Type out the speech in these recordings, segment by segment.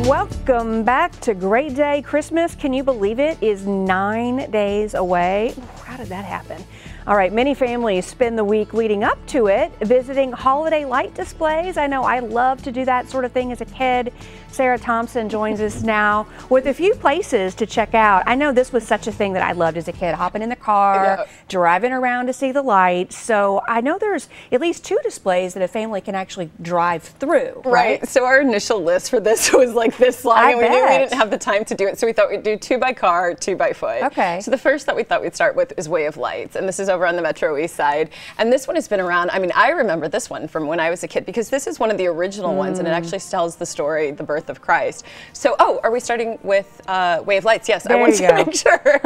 Welcome back to Great Day. Christmas, can you believe it, is 9 days away. How did that happen? All right, many families spend the week leading up to it visiting holiday light displays. I know I love to do that sort of thing as a kid. Sarah Thompson joins us now with a few places to check out. I know this was such a thing that I loved as a kid, hopping in the car, driving around to see the lights. So I know there's at least 2 displays that a family can actually drive through, right? So our initial list for this was like this long, and we knew we didn't have the time to do it. So we thought we'd do 2 by car, 2 by foot. Okay. So the first that we thought we'd start with is Way of Lights, and this is over on the Metro East Side. And this one has been around. I mean, I remember this one from when I was a kid because this is one of the original ones, and it actually tells the story, the birth of Christ. So, are we starting with Way of Lights? Yes, I want to make sure.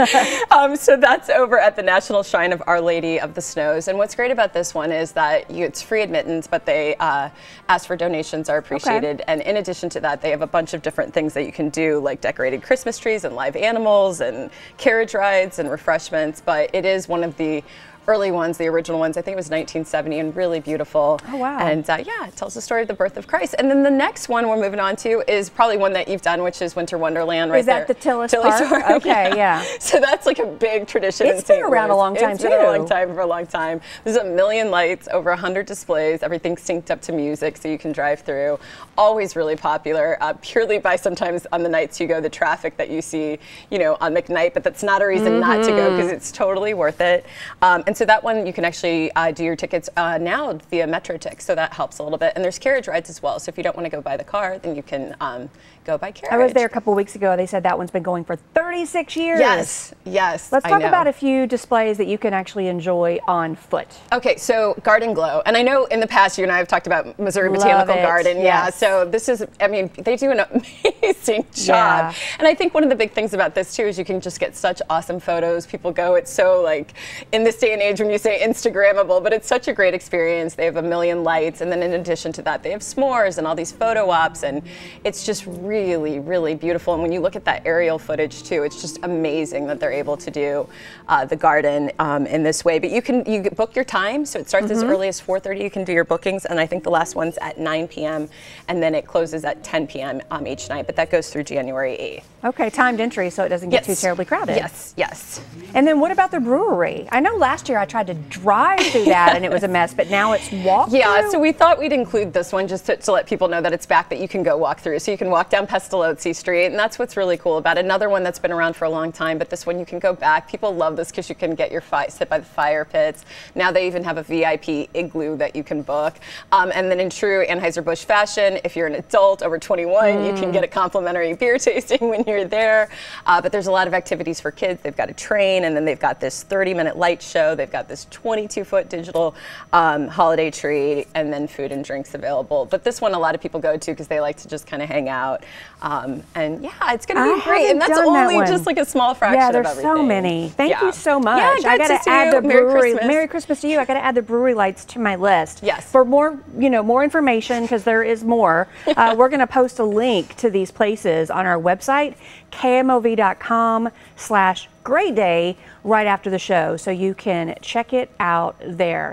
So that's over at the National Shrine of Our Lady of the Snows. And what's great about this one is that it's free admittance, but they ask for donations are appreciated. Okay. And in addition to that, they have a bunch of different things that you can do, like decorated Christmas trees and live animals and carriage rides and refreshments. But it is one of the early ones, the original ones. I think it was 1970 and really beautiful. Oh, wow. And yeah, it tells the story of the birth of Christ. And then the next one we're moving on to is probably one that you've done, which is Winter Wonderland right there. Is that the Tillis Park? Okay, yeah. So that's like a big tradition in St. Louis. It's been around a long time, too. It's been a long time, for a long time. There's 1 million lights, over 100 displays, everything synced up to music so you can drive through. Always really popular, purely by sometimes on the nights you go, the traffic that you see, you know, on McKnight, but that's not a reason not to go because it's totally worth it. And so that one you can actually do your tickets now via MetroTix, so that helps a little bit. And there's carriage rides as well, so if you don't want to go by the car, then you can go by carriage. I was there a couple weeks ago. They said that one's been going for 36 years. Yes, yes. Let's talk about a few displays that you can actually enjoy on foot. Okay, so Garden Glow. And I know in the past you and I have talked about Missouri Botanical Garden. Yes. Yeah, so this is, I mean, they do an amazing job. Yeah. And I think one of the big things about this too is you can just get such awesome photos. People go, it's so like, in this day and age when you say Instagrammable, but it's such a great experience. They have 1 million lights, and then in addition to that, they have s'mores and all these photo ops, and it's just really, really beautiful. And when you look at that aerial footage too, it's just amazing that they're able to do the garden in this way. But you book your time, so it starts as early as 4:30. You can do your bookings, and I think the last one's at 9 p.m. and then it closes at 10 p.m. Each night. But that goes through January 8th. Okay, timed entry, so it doesn't get too terribly crowded. Yes, yes. And then what about the brewery? I know last year I tried to drive through that and it was a mess, but now it's walk through? Yeah, so we thought we'd include this one just to let people know that it's back, that you can go walk through. So you can walk down Pestalozzi Street, and that's what's really cool about it. Another one that's been around for a long time, but this one you can go back. People love this because you can get your sit by the fire pits. Now they even have a VIP igloo that you can book. And then in true Anheuser-Busch fashion, if you're an adult over 21, you can get a complimentary beer tasting when you're there. But there's a lot of activities for kids. They've got a train, and then they've got this 30-minute light show. They've got this 22-foot digital holiday tree, and then food and drinks available. But this one a lot of people go to because they like to just kind of hang out. And yeah, it's going to be great. And that's only just like a small fraction of everything. Yeah, there's so many. Thank you so much. Yeah, I got to add the brewery. Merry Christmas to you. I got to add the Brewery Lights to my list. Yes. For more, more information, because there is more, we're going to post a link to these places on our website, kmov.com/greatday, right after the show, so you can check it out there.